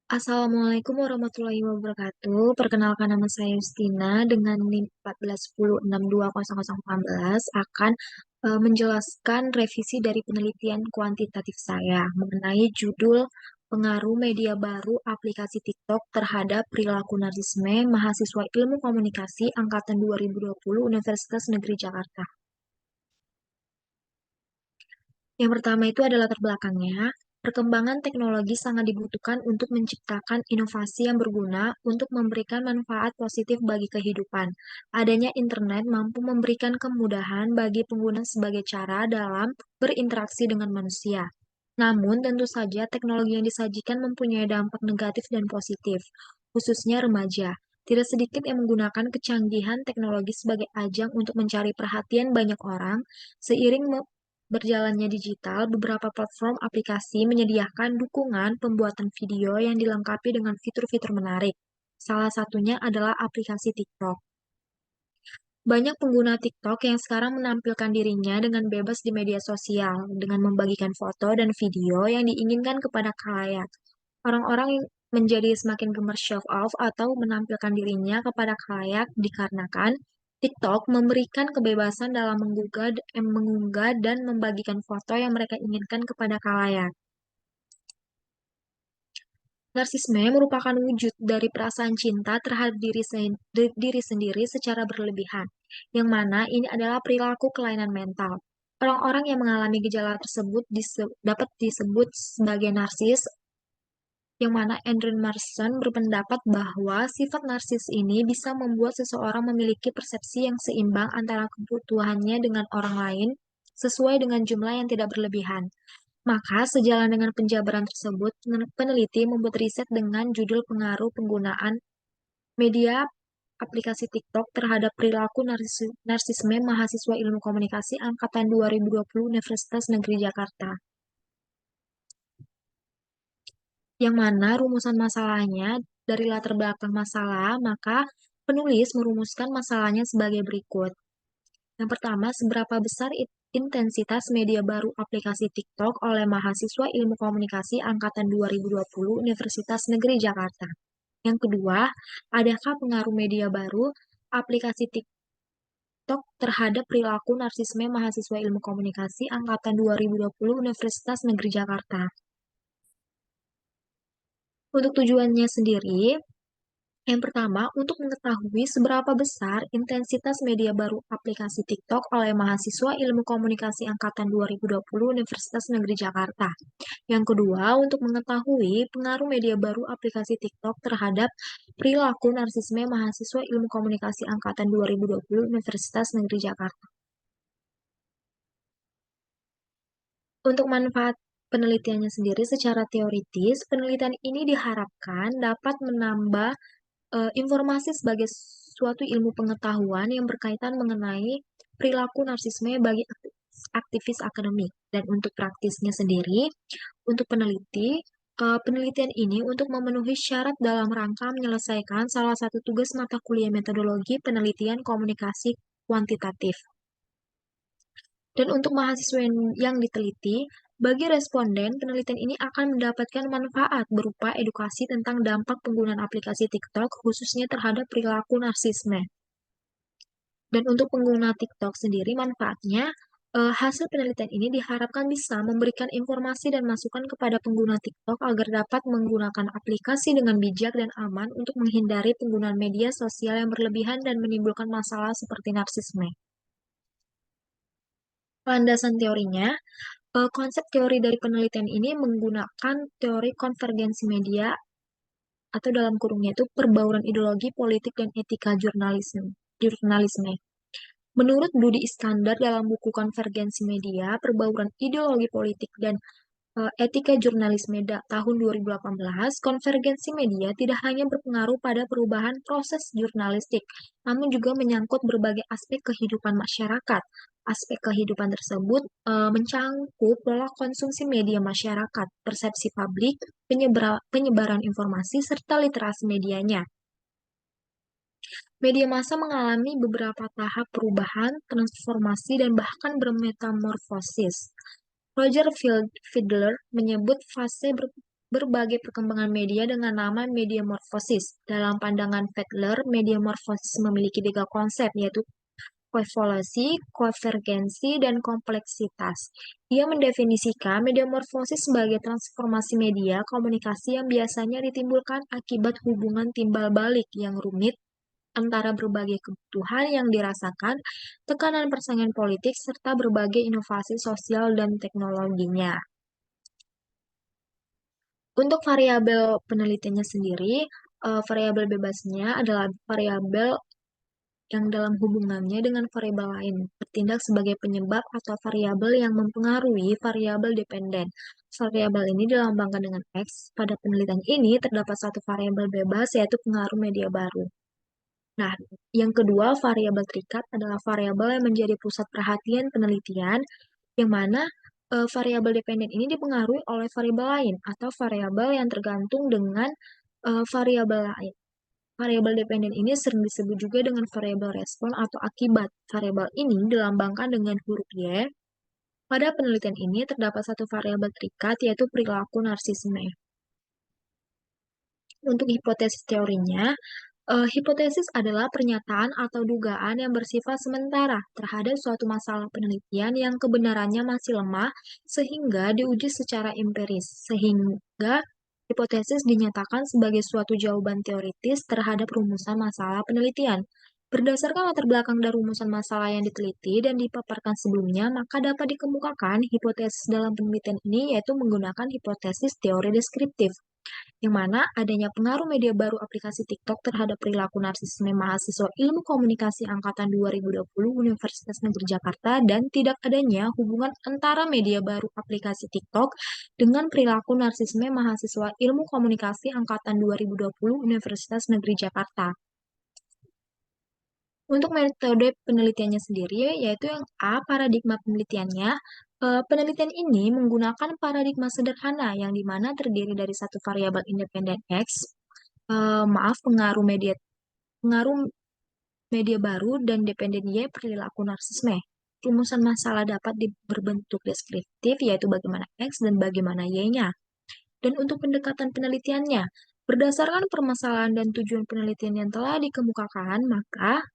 Assalamualaikum warahmatullahi wabarakatuh. Perkenalkan nama saya Justina dengan NIM 1410620018 akan menjelaskan revisi dari penelitian kuantitatif saya mengenai judul pengaruh media baru aplikasi TikTok terhadap perilaku narsisme mahasiswa Ilmu Komunikasi angkatan 2020 Universitas Negeri Jakarta. Yang pertama itu adalah latar belakangnya. Perkembangan teknologi sangat dibutuhkan untuk menciptakan inovasi yang berguna untuk memberikan manfaat positif bagi kehidupan. Adanya internet mampu memberikan kemudahan bagi pengguna sebagai cara dalam berinteraksi dengan manusia. Namun, tentu saja teknologi yang disajikan mempunyai dampak negatif dan positif, khususnya remaja. Tidak sedikit yang menggunakan kecanggihan teknologi sebagai ajang untuk mencari perhatian banyak orang, seiring berjalannya digital, beberapa platform aplikasi menyediakan dukungan pembuatan video yang dilengkapi dengan fitur-fitur menarik. Salah satunya adalah aplikasi TikTok. Banyak pengguna TikTok yang sekarang menampilkan dirinya dengan bebas di media sosial, dengan membagikan foto dan video yang diinginkan kepada khalayak. Orang-orang menjadi semakin gemar show off atau menampilkan dirinya kepada khalayak dikarenakan TikTok memberikan kebebasan dalam mengunggah dan membagikan foto yang mereka inginkan kepada khalayak. Narsisme merupakan wujud dari perasaan cinta terhadap diri sendiri secara berlebihan, yang mana ini adalah perilaku kelainan mental. Orang-orang yang mengalami gejala tersebut dapat disebut sebagai narsis, yang mana Andrew Marston berpendapat bahwa sifat narsis ini bisa membuat seseorang memiliki persepsi yang seimbang antara kebutuhannya dengan orang lain sesuai dengan jumlah yang tidak berlebihan. Maka, sejalan dengan penjabaran tersebut, peneliti membuat riset dengan judul pengaruh penggunaan media aplikasi TikTok terhadap perilaku narsisme mahasiswa Ilmu Komunikasi angkatan 2020 Universitas Negeri Jakarta. Yang mana rumusan masalahnya dari latar belakang masalah, maka penulis merumuskan masalahnya sebagai berikut. Yang pertama, seberapa besar intensitas media baru aplikasi TikTok oleh mahasiswa Ilmu Komunikasi angkatan 2020 Universitas Negeri Jakarta. Yang kedua, adakah pengaruh media baru aplikasi TikTok terhadap perilaku narsisme mahasiswa Ilmu Komunikasi angkatan 2020 Universitas Negeri Jakarta? Untuk tujuannya sendiri, yang pertama, untuk mengetahui seberapa besar intensitas media baru aplikasi TikTok oleh mahasiswa Ilmu Komunikasi angkatan 2020 Universitas Negeri Jakarta. Yang kedua, untuk mengetahui pengaruh media baru aplikasi TikTok terhadap perilaku narsisme mahasiswa Ilmu Komunikasi angkatan 2020 Universitas Negeri Jakarta. Untuk manfaat penelitiannya sendiri secara teoritis, penelitian ini diharapkan dapat menambah informasi sebagai suatu ilmu pengetahuan yang berkaitan mengenai perilaku narsisme bagi aktivis akademik. Dan untuk praktisnya sendiri, untuk penelitian ini untuk memenuhi syarat dalam rangka menyelesaikan salah satu tugas mata kuliah metodologi penelitian komunikasi kuantitatif. Dan untuk mahasiswa yang diteliti, bagi responden, penelitian ini akan mendapatkan manfaat berupa edukasi tentang dampak penggunaan aplikasi TikTok, khususnya terhadap perilaku narsisme. Dan untuk pengguna TikTok sendiri, manfaatnya, hasil penelitian ini diharapkan bisa memberikan informasi dan masukan kepada pengguna TikTok agar dapat menggunakan aplikasi dengan bijak dan aman untuk menghindari penggunaan media sosial yang berlebihan dan menimbulkan masalah seperti narsisme. Landasan teorinya, konsep teori dari penelitian ini menggunakan teori konvergensi media atau dalam kurungnya itu perbauran ideologi politik dan etika jurnalisme. Menurut Budi Iskandar dalam buku Konvergensi Media, Perbauran Ideologi Politik dan Etika Jurnalisme tahun 2018, konvergensi media tidak hanya berpengaruh pada perubahan proses jurnalistik, namun juga menyangkut berbagai aspek kehidupan masyarakat. Aspek kehidupan tersebut mencangkup pola konsumsi media masyarakat, persepsi publik, penyebaran informasi, serta literasi medianya. Media massa mengalami beberapa tahap perubahan, transformasi, dan bahkan bermetamorfosis. Roger Fidler menyebut fase berbagai perkembangan media dengan nama mediamorfosis. Dalam pandangan Fedler, mediamorfosis memiliki tiga konsep, yaitu koevolusi, konvergensi, dan kompleksitas. Ia mendefinisikan mediamorfosis sebagai transformasi media komunikasi yang biasanya ditimbulkan akibat hubungan timbal balik yang rumit antara berbagai kebutuhan yang dirasakan, tekanan persaingan politik, serta berbagai inovasi sosial dan teknologinya. Untuk variabel penelitiannya sendiri, variabel bebasnya adalah variabel yang dalam hubungannya dengan variabel lain bertindak sebagai penyebab atau variabel yang mempengaruhi variabel dependen. Variabel ini dilambangkan dengan X. Pada penelitian ini terdapat satu variabel bebas yaitu pengaruh media baru. Nah, yang kedua variabel terikat adalah variabel yang menjadi pusat perhatian penelitian yang mana variabel dependen ini dipengaruhi oleh variabel lain atau variabel yang tergantung dengan variabel lain. Variabel dependen ini sering disebut juga dengan variabel respon atau akibat. Variabel ini dilambangkan dengan huruf Y. Pada penelitian ini terdapat satu variabel terikat yaitu perilaku narsisme. Untuk hipotesis teorinya, hipotesis adalah pernyataan atau dugaan yang bersifat sementara terhadap suatu masalah penelitian yang kebenarannya masih lemah sehingga diuji secara empiris, sehingga hipotesis dinyatakan sebagai suatu jawaban teoritis terhadap rumusan masalah penelitian. Berdasarkan latar belakang dan rumusan masalah yang diteliti dan dipaparkan sebelumnya, maka dapat dikemukakan hipotesis dalam penelitian ini yaitu menggunakan hipotesis teori deskriptif yang mana adanya pengaruh media baru aplikasi TikTok terhadap perilaku narsisme mahasiswa Ilmu Komunikasi Angkatan 2020 Universitas Negeri Jakarta dan tidak adanya hubungan antara media baru aplikasi TikTok dengan perilaku narsisme mahasiswa Ilmu Komunikasi Angkatan 2020 Universitas Negeri Jakarta. Untuk metode penelitiannya sendiri, yaitu yang A, paradigma penelitiannya. Penelitian ini menggunakan paradigma sederhana yang dimana terdiri dari satu variabel independen X, pengaruh media baru dan dependen Y perilaku narsisme. Rumusan masalah dapat berbentuk deskriptif, yaitu bagaimana X dan bagaimana Y-nya. Dan untuk pendekatan penelitiannya, berdasarkan permasalahan dan tujuan penelitian yang telah dikemukakan, maka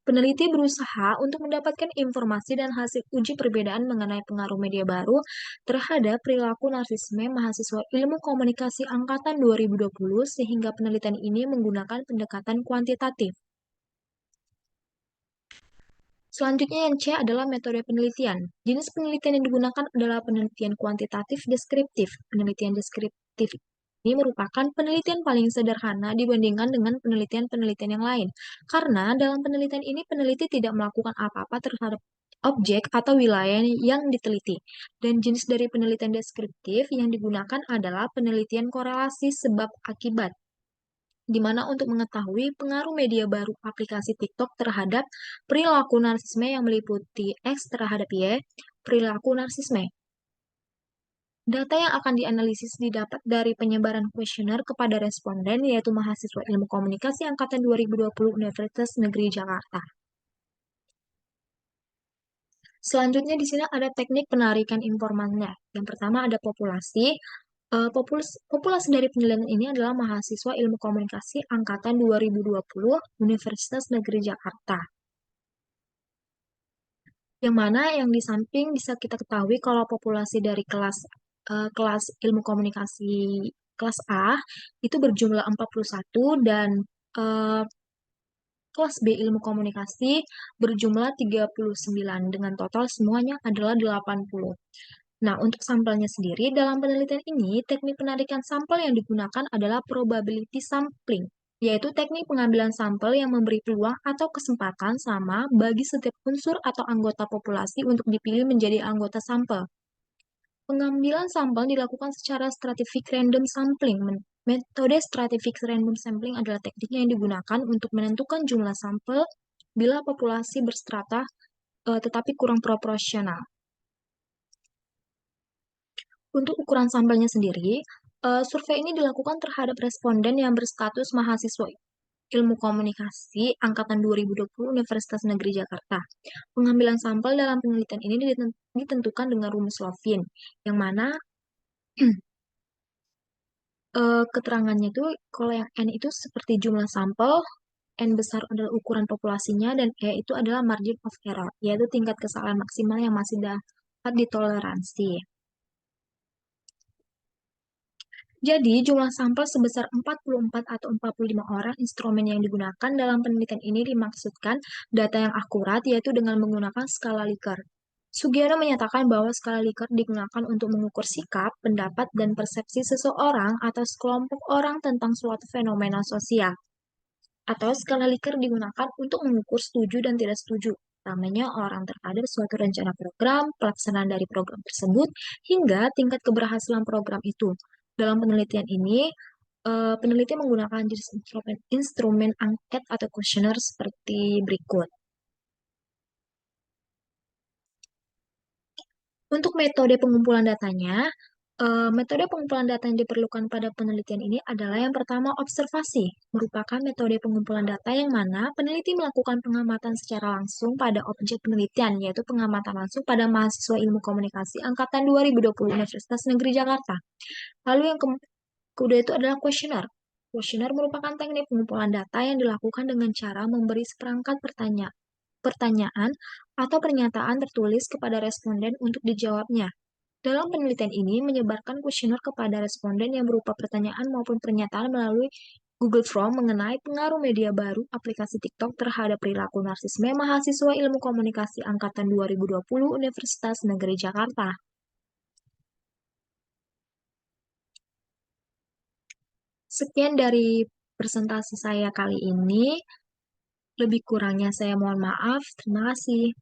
peneliti berusaha untuk mendapatkan informasi dan hasil uji perbedaan mengenai pengaruh media baru terhadap perilaku narsisme mahasiswa Ilmu Komunikasi Angkatan 2020 sehingga penelitian ini menggunakan pendekatan kuantitatif. Selanjutnya yang C adalah metode penelitian. Jenis penelitian yang digunakan adalah penelitian kuantitatif deskriptif. Penelitian deskriptif ini merupakan penelitian paling sederhana dibandingkan dengan penelitian-penelitian yang lain. Karena dalam penelitian ini peneliti tidak melakukan apa-apa terhadap objek atau wilayah yang diteliti. Dan jenis dari penelitian deskriptif yang digunakan adalah penelitian korelasi sebab akibat di mana untuk mengetahui pengaruh media baru aplikasi TikTok terhadap perilaku narsisme yang meliputi X terhadap Y, perilaku narsisme. Data yang akan dianalisis didapat dari penyebaran kuesioner kepada responden, yaitu mahasiswa Ilmu Komunikasi Angkatan 2020 Universitas Negeri Jakarta. Selanjutnya di sini ada teknik penarikan informannya. Yang pertama ada populasi. Populasi dari penelitian ini adalah mahasiswa Ilmu Komunikasi Angkatan 2020 Universitas Negeri Jakarta. Yang mana yang di samping bisa kita ketahui kalau populasi dari kelas Ilmu Komunikasi kelas A itu berjumlah 41 dan eh, kelas B Ilmu Komunikasi berjumlah 39 dengan total semuanya adalah 80. Nah, untuk sampelnya sendiri, dalam penelitian ini, teknik penarikan sampel yang digunakan adalah probability sampling, yaitu teknik pengambilan sampel yang memberi peluang atau kesempatan sama bagi setiap unsur atau anggota populasi untuk dipilih menjadi anggota sampel. Pengambilan sampel dilakukan secara stratific random sampling. Metode stratific random sampling adalah teknik yang digunakan untuk menentukan jumlah sampel bila populasi berstrata tetapi kurang proporsional. Untuk ukuran sampelnya sendiri, survei ini dilakukan terhadap responden yang berstatus mahasiswa Ilmu Komunikasi Angkatan 2020 Universitas Negeri Jakarta. Pengambilan sampel dalam penelitian ini ditentukan dengan rumus Lovin, yang mana Keterangannya itu kalau yang N itu seperti jumlah sampel, N besar adalah ukuran populasinya, dan E itu adalah margin of error, yaitu tingkat kesalahan maksimal yang masih dapat ditoleransi. Jadi, jumlah sampel sebesar 44 atau 45 orang instrumen yang digunakan dalam penelitian ini dimaksudkan data yang akurat, yaitu dengan menggunakan skala Likert. Sugiono menyatakan bahwa skala Likert digunakan untuk mengukur sikap, pendapat, dan persepsi seseorang atau sekelompok orang tentang suatu fenomena sosial. Atau skala Likert digunakan untuk mengukur setuju dan tidak setuju, utamanya orang terhadap suatu rencana program, pelaksanaan dari program tersebut, hingga tingkat keberhasilan program itu. Dalam penelitian ini, peneliti menggunakan jenis instrumen angket atau kuesioner seperti berikut. Untuk metode pengumpulan datanya, metode pengumpulan data yang diperlukan pada penelitian ini adalah yang pertama observasi, merupakan metode pengumpulan data yang mana peneliti melakukan pengamatan secara langsung pada objek penelitian, yaitu pengamatan langsung pada mahasiswa ilmu komunikasi angkatan 2020 Universitas Negeri Jakarta. Lalu yang kedua itu adalah kuesioner. Kuesioner merupakan teknik pengumpulan data yang dilakukan dengan cara memberi seperangkat pertanyaan atau pernyataan tertulis kepada responden untuk dijawabnya. Dalam penelitian ini, menyebarkan kuesioner kepada responden yang berupa pertanyaan maupun pernyataan melalui Google Form mengenai pengaruh media baru aplikasi TikTok terhadap perilaku narsisme mahasiswa ilmu komunikasi angkatan 2020 Universitas Negeri Jakarta. Sekian dari presentasi saya kali ini. Lebih kurangnya saya mohon maaf. Terima kasih.